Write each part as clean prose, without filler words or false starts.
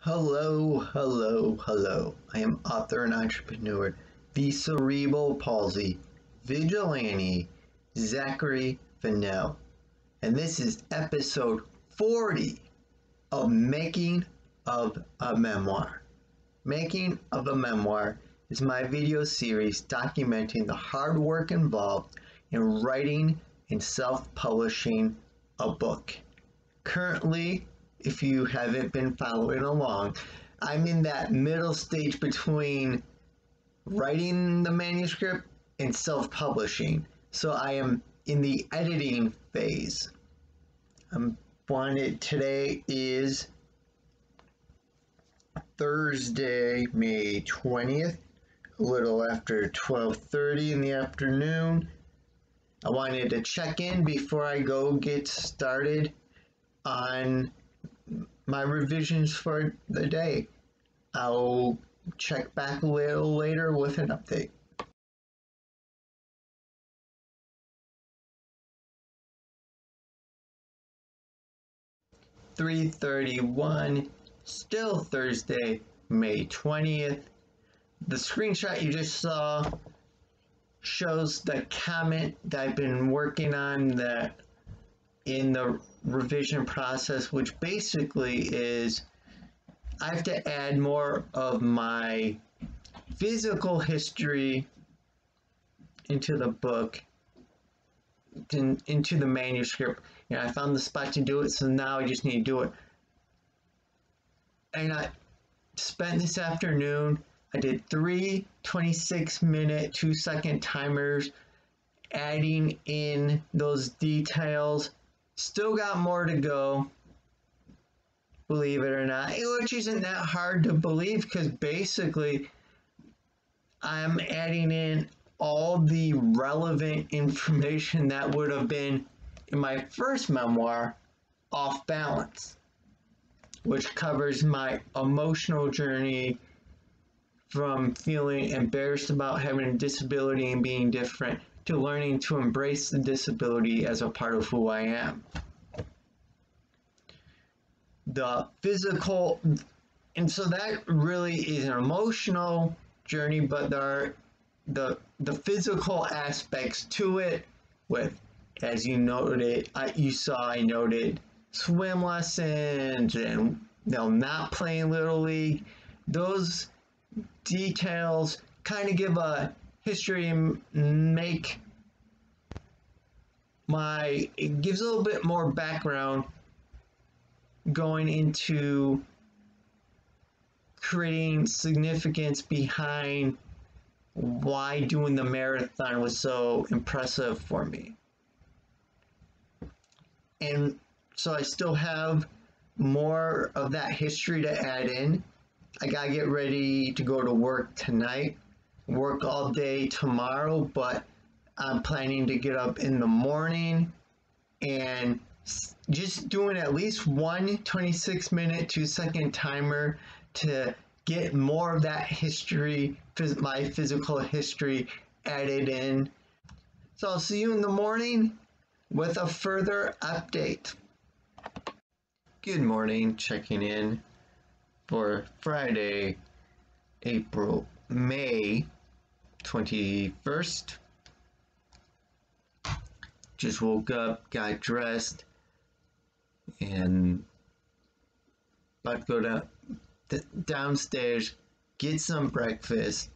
Hello, hello, hello. I am author and entrepreneur, the cerebral palsy vigilante, Zachary Fennell. And this is episode 40 of Making of a Memoir. Making of a Memoir is my video series documenting the hard work involved in writing and self-publishing a book. Currently, if you haven't been following along, I'm in that middle stage between writing the manuscript and self-publishing. So I am in the editing phase. Today is Thursday, May 20th, a little after 12:30 in the afternoon. I wanted to check in before I go get started on my revisions for the day. I'll check back a little later with an update. (3:31), still Thursday, May 20th. The screenshot you just saw shows the comment that I've been working on that in the revision process, which basically is I have to add more of my physical history into the book, into the manuscript. I found the spot to do it, so now I just need to do it. And I spent this afternoon, I did 3 26-minute 2-second timers, adding in those details. Still got more to go, believe it or not, which isn't that hard to believe because basically I'm adding in all the relevant information that would have been in my first memoir, Off Balance, which covers my emotional journey from feeling embarrassed about having a disability and being different to learning to embrace the disability as a part of who I am. The physical, and so that really is an emotional journey, but there are the physical aspects to it with, as you noted, I noted swim lessons and not playing Little League. Those details kind of give a history and it gives a little bit more background going into creating significance behind why doing the marathon was so impressive for me. And so I still have more of that history to add in. I gotta get ready to go to work tonight, work all day tomorrow, but I'm planning to get up in the morning and just doing at least one 26-minute 2-second timer to get more of that history, my physical history, added in. So I'll see you in the morning with a further update. Good morning, checking in for Friday, May 21st. Just woke up, got dressed, and about to go downstairs, get some breakfast,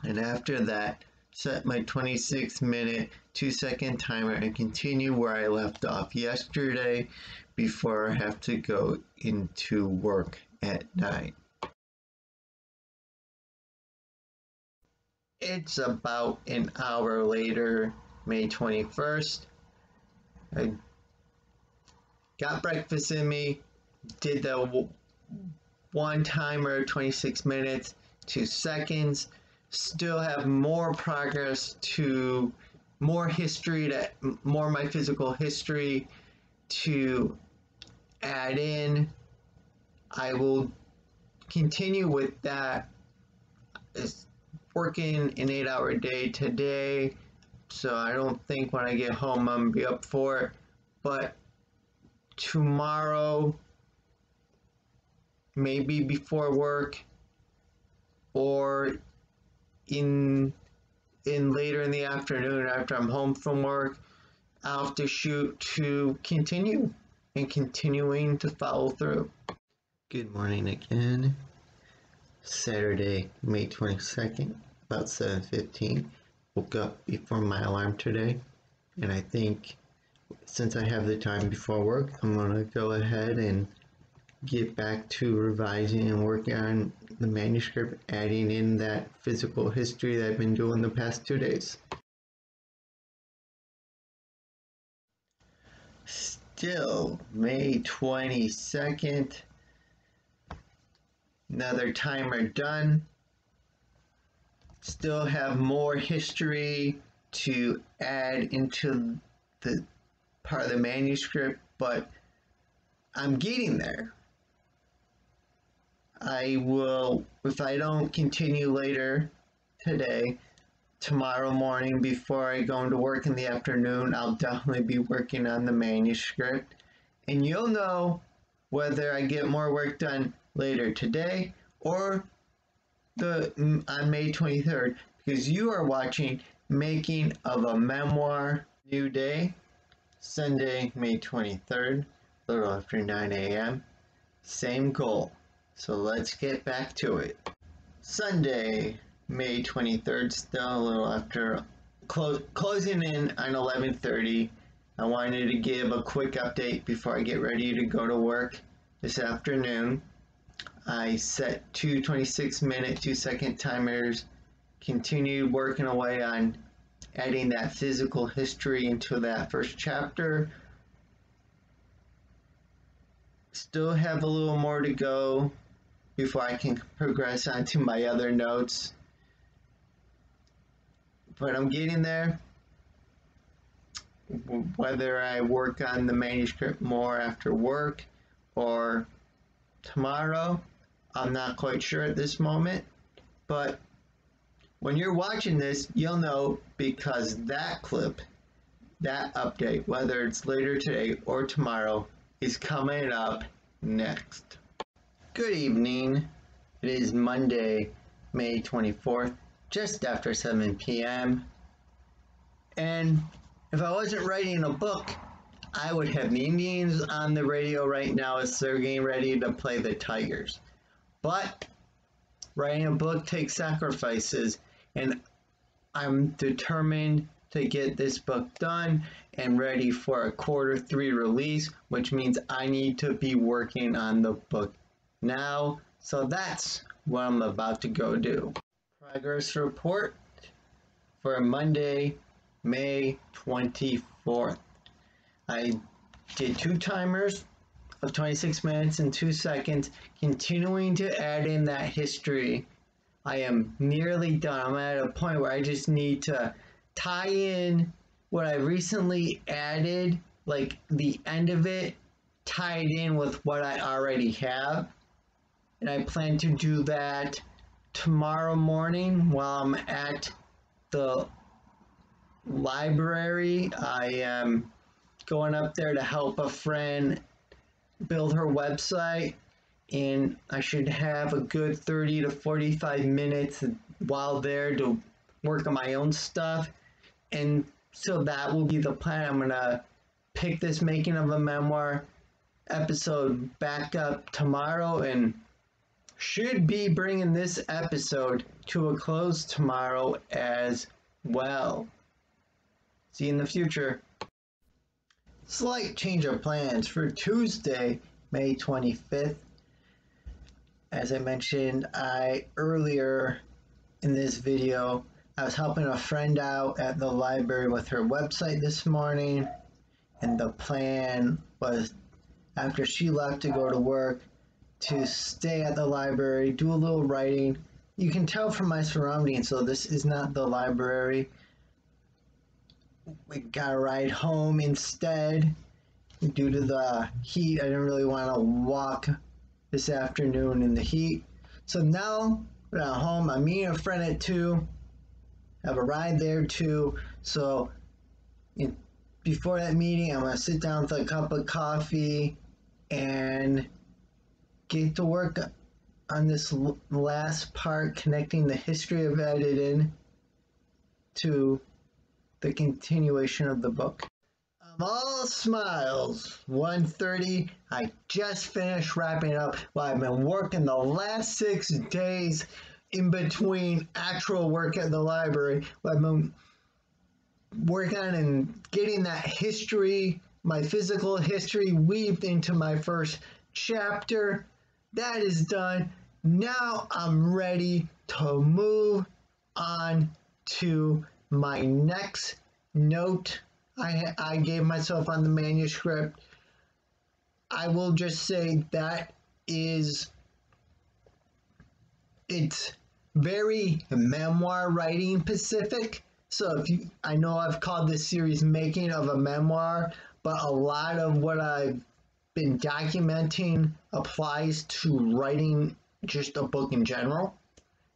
and after that, set my 26-minute 2-second timer and continue where I left off yesterday before I have to go into work at 9. It's about an hour later, May 21st. I got breakfast in me, did the one timer, 26 minutes, 2 seconds. Still have more progress to more history, to more my physical history to add in. I will continue with that. It's working an 8-hour day today, so I don't think when I get home I'm gonna be up for it. But tomorrow maybe before work or in later in the afternoon after I'm home from work. I'll have to shoot to continue and continuing to follow through. Good morning again. Saturday, May 22nd, about 7:15. Woke up before my alarm today, and I think since I have the time before work, I'm going to go ahead and get back to revising and working on the manuscript, adding in that physical history that I've been doing the past 2 days. Still, May 22nd, another timer done. Still have more history to add into the part of the manuscript, but I'm getting there. I will, if I don't continue later today, tomorrow morning before I go into work in the afternoon, I'll definitely be working on the manuscript. And you'll know whether I get more work done later today or on May 23rd, because you are watching Making of a Memoir. New day, Sunday, May 23rd, a little after 9 a.m. Same goal. So let's get back to it. Sunday, May 23rd, still a little after closing in on 11:30. I wanted to give a quick update before I get ready to go to work this afternoon. I set two 26-minute, 2-second timers, continued working away on adding that physical history into that first chapter. Still have a little more to go before I can progress onto my other notes. But I'm getting there. Whether I work on the manuscript more after work or tomorrow, I'm not quite sure at this moment. But when you're watching this, you'll know, because that clip, that update, whether it's later today or tomorrow, is coming up next. Good evening. It is Monday, May 24th, just after 7 p.m. And if I wasn't writing a book, I would have the Indians on the radio right now as they're getting ready to play the Tigers. But writing a book takes sacrifices, and I'm determined to get this book done and ready for a Q3 release, which means I need to be working on the book now. So that's what I'm about to go do. Progress report for Monday, May 24th. I did 2 timers of 26 minutes and 2 seconds, continuing to add in that history. I am nearly done. I'm at a point where I just need to tie in what I recently added, like the end of it, tied in with what I already have. And I plan to do that tomorrow morning while I'm at the library. I am going up there to help a friend build her website, and I should have a good 30 to 45 minutes while there to work on my own stuff. And so that will be the plan. I'm going to pick this Making of a Memoir episode back up tomorrow and should be bringing this episode to a close tomorrow as well. See you in the future. Slight change of plans for Tuesday, May 25th. As I mentioned earlier in this video, I was helping a friend out at the library with her website this morning, and the plan was, after she left to go to work, to stay at the library, do a little writing. You can tell from my surroundings, so this is not the library. We got a ride home instead. Due to the heat, I didn't really want to walk this afternoon in the heat. So now we're at home. I'm meeting a friend at 2. Have a ride there too. So before that meeting, I'm going to sit down with a cup of coffee and get to work on this last part, connecting the history of editing to the continuation of the book. I'm all smiles. 1:30. I just finished wrapping up what I've been working the last 6 days in between actual work at the library. What I've been working on and getting that history, my physical history, weaved into my first chapter. That is done. Now I'm ready to move on to my next note I gave myself on the manuscript. I will just say that it's very memoir writing specific. So I know I've called this series Making of a Memoir, but a lot of what I've been documenting applies to writing just a book in general.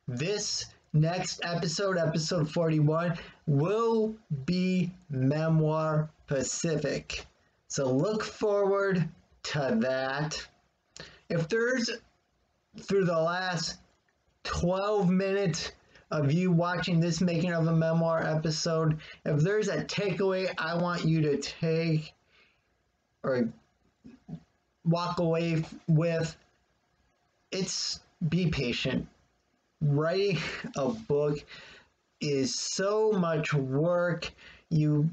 This next episode, episode 41, will be memoir specific. So look forward to that. If there's, through the last 12 minutes of you watching this Making of a Memoir episode, if there's a takeaway I want you to take or walk away with, it's be patient. Writing a book is so much work. There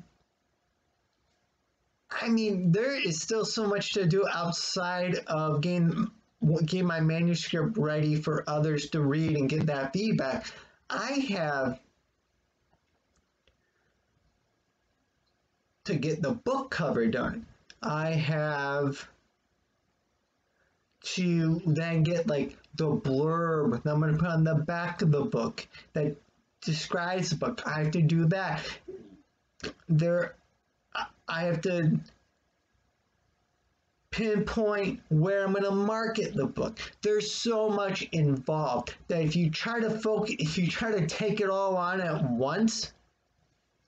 is still so much to do outside of getting my manuscript ready for others to read and get that feedback. I have to get the book cover done. I have to then get like the blurb that I'm going to put on the back of the book that describes the book. I have to do that. I have to pinpoint where I'm going to market the book. There's so much involved that if you try to take it all on at once,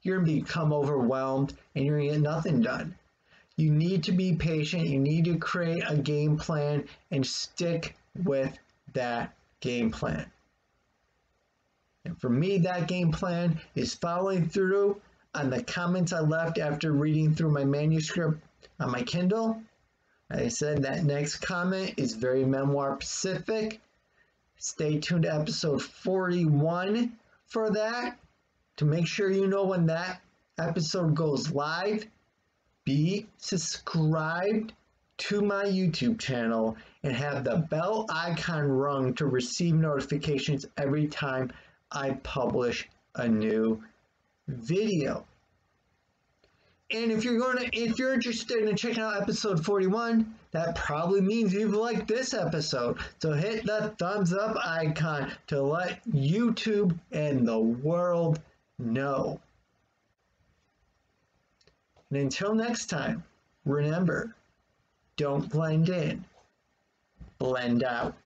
you're going to become overwhelmed and you're going to get nothing done. You need to be patient. You need to create a game plan and stick with that game plan. And for me, that game plan is following through on the comments I left after reading through my manuscript on my Kindle. Like I said, that next comment is very memoir specific. Stay tuned to episode 41 for that to make sure you know when that episode goes live. Be subscribed to my YouTube channel and have the bell icon rung to receive notifications every time I publish a new video. And if you're interested in checking out episode 41, that probably means you've liked this episode. So hit the thumbs up icon to let YouTube and the world know. And until next time, remember, don't blend in, blend out.